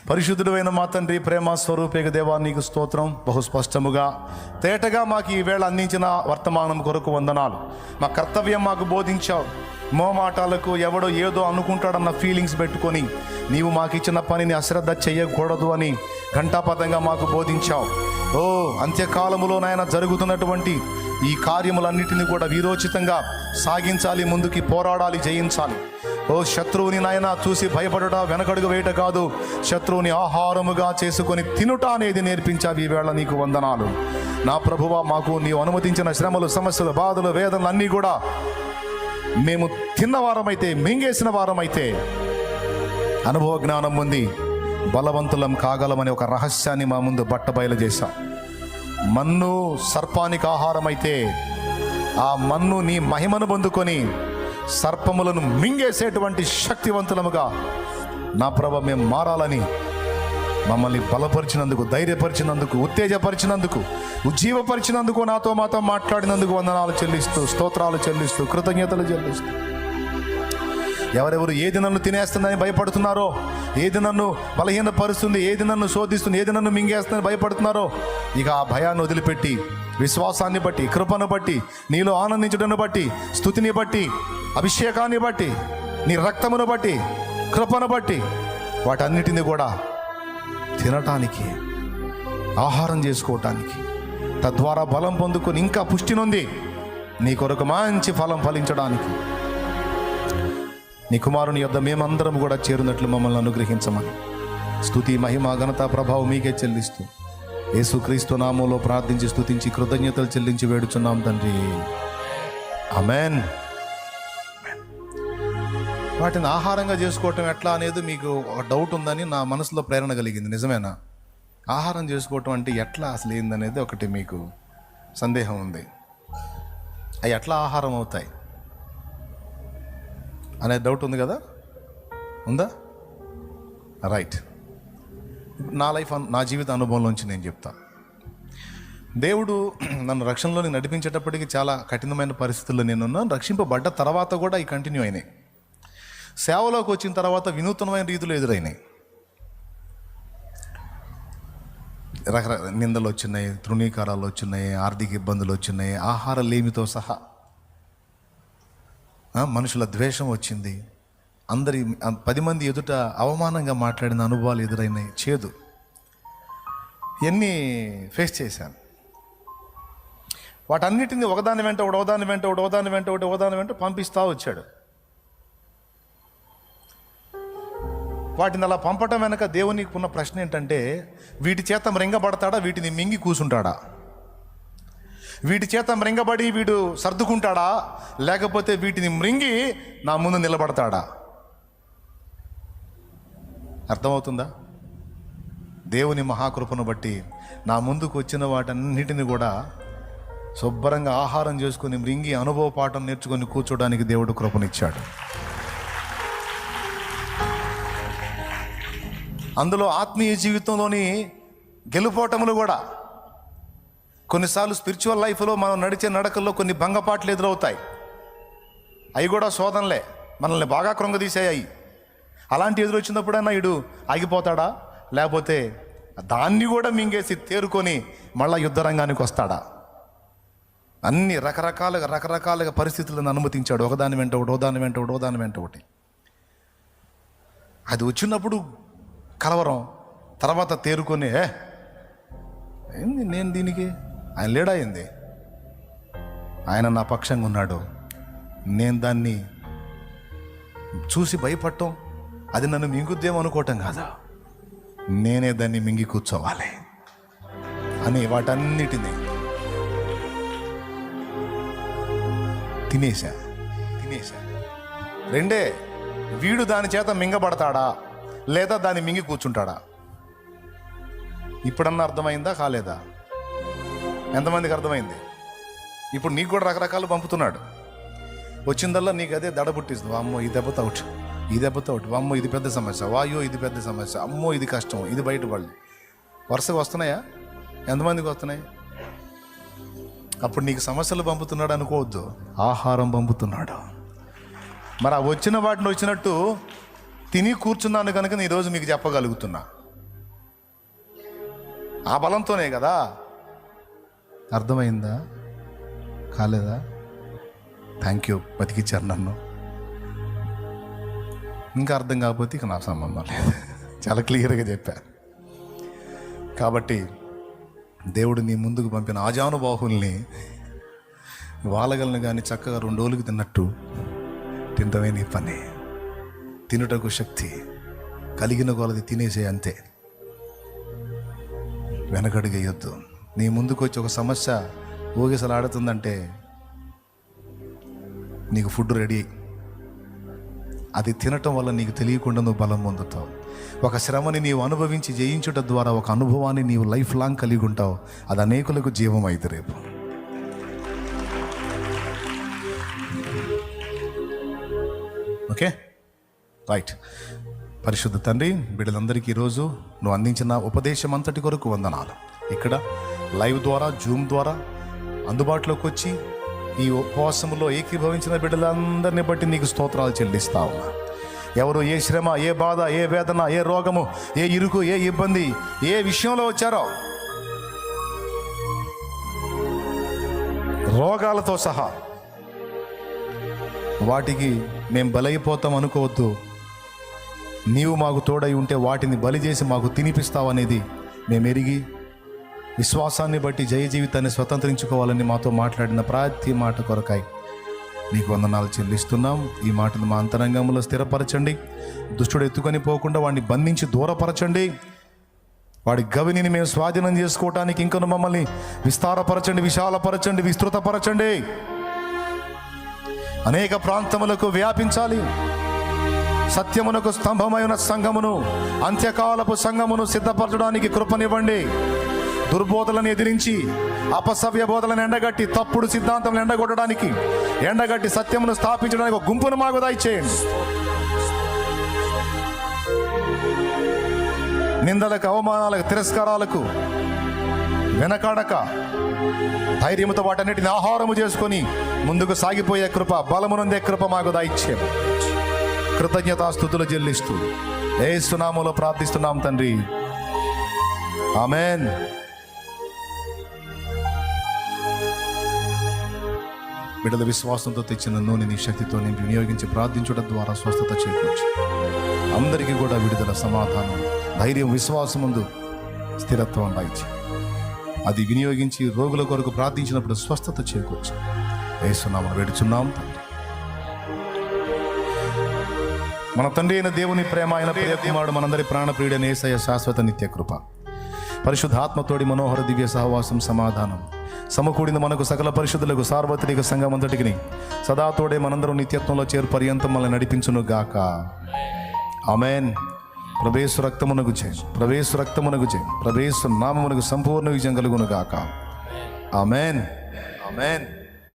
పరిశుద్ధుడు అయిన మా తండ్రి, ప్రేమ స్వరూపేక దేవా, నీకు స్తోత్రం. బహుస్పష్టముగా తేటగా మాకు ఈవేళ అందించిన వర్తమానం కొరకు వందనాలు. మా కర్తవ్యం మాకు బోధించావు. మోమాటాలకు ఎవడో ఏదో అనుకుంటాడన్న ఫీలింగ్స్ పెట్టుకొని నీవు మాకు ఇచ్చిన పనిని అశ్రద్ధ చేయకూడదు అని ఘంటాపథంగా మాకు బోధించావు. ఓ అంత్యకాలములో నాయన జరుగుతున్నటువంటి ఈ కార్యములన్నిటిని కూడా వీరోచితంగా సాగించాలి, ముందుకి పోరాడాలి, జయించాలి. ఓ శత్రువుని నాయన చూసి భయపడుట, వెనకడుగు వేయట కాదు, శత్రువుని ఆహారముగా చేసుకొని తినుట అనేది నేర్పించావి. ఈవేళ నీకు వందనాలు. నా ప్రభువా, మాకు నీవు అనుమతించిన శ్రమలు, సమస్యలు, బాధలు, వేదనలు అన్నీ కూడా మేము తిన్నవారమైతే, మింగేసిన వారమైతే అనుభవ జ్ఞానం ఉంది బలవంతులం కాగలమని ఒక రహస్యాన్ని మా ముందు బట్టబయలు చేశాం. మన్ను సర్పానికి ఆహారమైతే ఆ మన్ను నీ మహిమను పొందుకొని సర్పములను మింగేసేటువంటి శక్తివంతులముగా నా ప్రభ మేము మారాలని మమ్మల్ని బలపరిచినందుకు, ధైర్యపరిచినందుకు, ఉత్తేజపరిచినందుకు, ఉజ్జీవపరిచినందుకు, మాతో మాట్లాడినందుకు వందనాలు చెల్లిస్తూ, స్తోత్రాలు చెల్లిస్తూ, కృతజ్ఞతలు చెల్లిస్తూ, ఎవరెవరు ఏది నన్ను తినేస్తుందని భయపడుతున్నారో, ఏది నన్ను బలహీనపరుస్తుంది, ఏది నన్ను శోధిస్తుంది, ఏది నన్ను మింగేస్తుందని భయపడుతున్నారో, ఇక ఆ భయాన్ని వదిలిపెట్టి విశ్వాసాన్ని బట్టి, కృపను బట్టి, నీలో ఆనందించడాన్ని బట్టి, స్తుతిని బట్టి, అభిషేకాన్ని బట్టి, నీ రక్తమును బట్టి, కృపను బట్టి వాటన్నిటిని కూడా తినటానికి, ఆహారం చేసుకోవటానికి, తద్వారా బలం పొందుకొని ఇంకా పుష్టి నొంది నీ కొరకు మంచి ఫలం ఫలించడానికి నీ కుమారుని యొద్ద మేమందరం కూడా చేరునట్లు మమ్మల్ని అనుగ్రహించమని స్తుతి, మహిమ, ఘనత, ప్రభావం మీకే చెల్లిస్తూ యేసుక్రీస్తు నామములో ప్రార్థించి, స్తుతించి, కృతజ్ఞతలు చెల్లించి వేడుచున్నాం తండ్రి. ఆమేన్. వాటిని ఆహారంగా చేసుకోవటం ఎట్లా అనేది మీకు ఒక డౌట్ ఉందని నా మనసులో ప్రేరణ కలిగింది. నిజమేనా? ఆహారం చేసుకోవటం అంటే ఎట్లా, అసలు ఏందనేది ఒకటి మీకు సందేహం ఉంది. అవి ఎట్లా ఆహారం అవుతాయి అనే డౌట్ ఉంది కదా, ఉందా? రైట్. నా జీవిత అనుభవంలోంచి నేను చెప్తా. దేవుడు నన్ను రక్షణలోని నడిపించేటప్పటికి చాలా కఠినమైన పరిస్థితుల్లో నేనున్నాను. రక్షింపబడ్డ తర్వాత కూడా ఈ కంటిన్యూ అయినాయి. సేవలోకి వచ్చిన తర్వాత వినూత్నమైన రీతిలో ఎదురైనాయి. రకరకాల నిందలు వచ్చినాయి, తృణీకారాలు వచ్చినాయి, ఆర్థిక ఇబ్బందులు వచ్చినాయి, ఆహార లేమితో సహా మనుషుల ద్వేషం వచ్చింది, 10 మంది ఎదుట అవమానంగా మాట్లాడిన అనుభవాలు ఎదురైనాయి, చేదు ఇవన్నీ ఫేస్ చేశాను. వాటన్నిటిని ఒకదాని వెంట ఒకటి, ఒకదాని వెంట ఒకటి, ఒకదాని వెంట ఒకటి, ఒకదాని వెంట పంపిస్తూ వచ్చాడు. వాటిని అలా పంపటం వెనక దేవునికి ఉన్న ప్రశ్న ఏంటంటే, వీటి చేత మృంగబడతాడా, వీటిని మింగి కూసుంటాడా? వీటి చేత మృంగబడి వీడు సర్దుకుంటాడా, లేకపోతే వీటిని మృంగి నా ముందు నిలబడతాడా? అర్థమవుతుందా? దేవుని మహాకృపను బట్టి నా ముందుకు వచ్చిన వాటన్నిటిని కూడా శుభ్రంగా ఆహారం చేసుకొని మృంగి అనుభవ పాఠం నేర్చుకొని కూర్చోడానికి దేవుడు కృపనిచ్చాడు. అందులో ఆత్మీయ జీవితంలోని గెలుపోటములు కూడా, కొన్నిసార్లు స్పిరిచువల్ లైఫ్లో మనం నడిచే నడకల్లో కొన్ని భంగపాట్లు ఎదురవుతాయి. అవి కూడా శోధనలే, మనల్ని బాగా కృంగదీసాయి. అలాంటి ఎదురొచ్చినప్పుడైనా వీడు ఆగిపోతాడా, లేకపోతే దాన్ని కూడా మింగేసి తేరుకొని మళ్ళా యుద్ధరంగానికి వస్తాడా? అన్ని రకరకాలుగా పరిస్థితులను అనుమతించాడు. ఒకదాని వెంట ఒకటి, ఒకదాని వెంట ఒకటి, ఒకదాని వెంట ఒకటి. అది వచ్చినప్పుడు కలవరం, తర్వాత తేరుకొని ఏంది నేను దీనికి, ఆయన లేడయింది, ఆయన నా పక్షంగా ఉన్నాడు, నేను దాన్ని చూసి భయపడటం, అది నన్ను మింగుద్దేమో అనుకోవటం కాదా, నేనే దాన్ని మింగి కూర్చోవాలి అని వాటన్నిటినీ తినేశా. రెండే, వీడు దాని చేత మింగబడతాడా, లేదా దాన్ని మింగి కూర్చుంటాడా? ఇప్పుడన్నా అర్థమైందా, కాలేదా? ఎంతమందికి అర్థమైంది? ఇప్పుడు నీకు కూడా రకరకాలు పంపుతున్నాడు. వచ్చిందల్లా నీకు అదే దడ పుట్టిస్తుంది. అమ్మో ఈ దెబ్బతో అవుట్, ఈ దెబ్బతో అవుట్, అమ్మో ఇది పెద్ద సమస్య, వాయో ఇది పెద్ద సమస్య, అమ్మో ఇది కష్టం, ఇది బయటపడి వరుసగా వస్తున్నాయా? ఎంతమందికి వస్తున్నాయి? అప్పుడు నీకు సమస్యలు పంపుతున్నాడు అనుకోవద్దు, ఆహారం పంపుతున్నాడు. మరి ఆ వచ్చిన వాటిని వచ్చినట్టు తిని కూర్చున్నాను కనుక ఈరోజు మీకు చెప్పగలుగుతున్నా. ఆ బలంతోనే కదా. అర్థమైందా? కాలేదా? థ్యాంక్ యూ, బతికిచ్చారు నన్ను. ఇంకా అర్థం కాకపోతే ఇక నాకు సంబంధం లేదు, చాలా క్లియర్గా చెప్పారు. కాబట్టి దేవుడు నీ ముందుకు పంపిన ఆజానుబాహుల్ని వాళ్ళగలను కానీ చక్కగా 2 రోజులకి తిన్నట్టు తినటమే నీ పని. తినుటకు శక్తి కలిగిన కొలది తినేసే, అంతే. వెనకడుగేయొద్దు. నీ ముందుకు వచ్చి ఒక సమస్య ఊగిసలాడుతుందంటే నీకు ఫుడ్ రెడీ. అది తినటం వల్ల నీకు తెలియకుండా నువ్వు బలం పొందుతావు. ఒక శ్రమని నీవు అనుభవించి జయించుట ద్వారా ఒక అనుభవాన్ని నీవు లైఫ్ లాంగ్ కలిగి ఉంటావు. అది అనేకులకు జీవం అయితే రేపు. Okay, right. పరిశుద్ధ తండ్రి, బిడ్డలందరికీ ఈరోజు నువ్వు అందించిన ఉపదేశం అంతటి కొరకు వందనాలు. ఇక్కడ లైవ్ ద్వారా, జూమ్ ద్వారా అందుబాటులోకి వచ్చి ఈ ఉపవాసంలో ఏకీభవించిన బిడ్డలందరినీ బట్టి నీకు స్తోత్రాలు చెల్లిస్తా ఉన్నా. ఎవరు ఏ శ్రమ, ఏ బాధ, ఏ వేదన, ఏ రోగము, ఏ ఇరుకు, ఏ ఇబ్బంది, ఏ విషయంలో వచ్చారో రోగాలతో సహా వాటికి మేము బలైపోతాం అనుకోవద్దు. నీవు మాకు తోడై ఉంటే వాటిని బలి చేసి మాకు తినిపిస్తావనేది మేము ఎరిగి విశ్వాసాన్ని బట్టి జయ జీవితాన్ని స్వతంత్రించుకోవాలని మాతో మాట్లాడిన ప్రతి మాట కొరకాయి నీకు వందనాలు చెల్లిస్తున్నాం. ఈ మాటను మా అంతరంగంలో స్థిరపరచండి. దుష్టుడు ఎత్తుకొని పోకుండా వాడిని బంధించి దూరపరచండి. వాడి గవిని మేము స్వాధీనం చేసుకోవటానికి ఇంకను మమ్మల్ని విస్తారపరచండి, విశాలపరచండి, విస్తృతపరచండి. అనేక ప్రాంతములకు వ్యాపించాలి. సత్యమునకు స్తంభమైన సంఘమును, అంత్యకాలపు సంఘమును సిద్ధపరచడానికి కృపనివ్వండి. దుర్బోధలను ఎదిరించి అపసవ్య బోధలను ఎండగట్టి తప్పుడు సిద్ధాంతం ఎండగొట్టడానికి, ఎండగట్టి సత్యమును స్థాపించడానికి ఒక గుంపును మాకు దయచేయండి. నిందలకు, అవమానాలకు, తిరస్కారాలకు వెనకాడక ధైర్యంతో వాటన్నిటిని ఆహారము చేసుకొని ముందుకు సాగిపోయే కృప, బలమునందే కృప మాకు దయచేయండి. కృతజ్ఞతాస్తుతులు చెల్లిస్తూ యేసు నామములో ప్రార్థిస్తున్నాం తండ్రి, ఆమేన్. బిడ్డల విశ్వాసంతో తెచ్చిన నూనె నీ శక్తితో నేను వినియోగించి ప్రార్థించడం ద్వారా స్వస్థత చేకూర్చు. అందరికీ కూడా విడుదల, సమాధానం, ధైర్యం, విశ్వాసముందు స్థిరత్వం దాయిచి అది వినియోగించి రోగుల కొరకు ప్రార్థించినప్పుడు స్వస్థత చేకూర్చు. యేసు నామములో వేడుచున్నాం తండ్రి. మన తండ్రి అయిన దేవుని ప్రేమ, ఆయన ప్రియకుమారుడు, మనందరి ప్రాణప్రియుడైన యేసయ్య శాశ్వత నిత్య కృప, పరిశుద్ధాత్మతోడి మనోహర దివ్య సహవాసం, సమాధానం సమకూడిన మనకు సకల పరిశుద్ధులకు సార్వత్రిక సంఘమంతటికి సదాతోడే మనందరం నిత్యత్వంలో చేరు పర్యంతం మనల్ని నడిపించును గాక. ఆమేన్. ప్రభేసు రక్తమునకు జయం, ప్రభేసు రక్తమునకు జయం, ప్రభేసు నామమునకు సంపూర్ణ విజయం కలుగును గాక. ఆమేన్, ఆమేన్.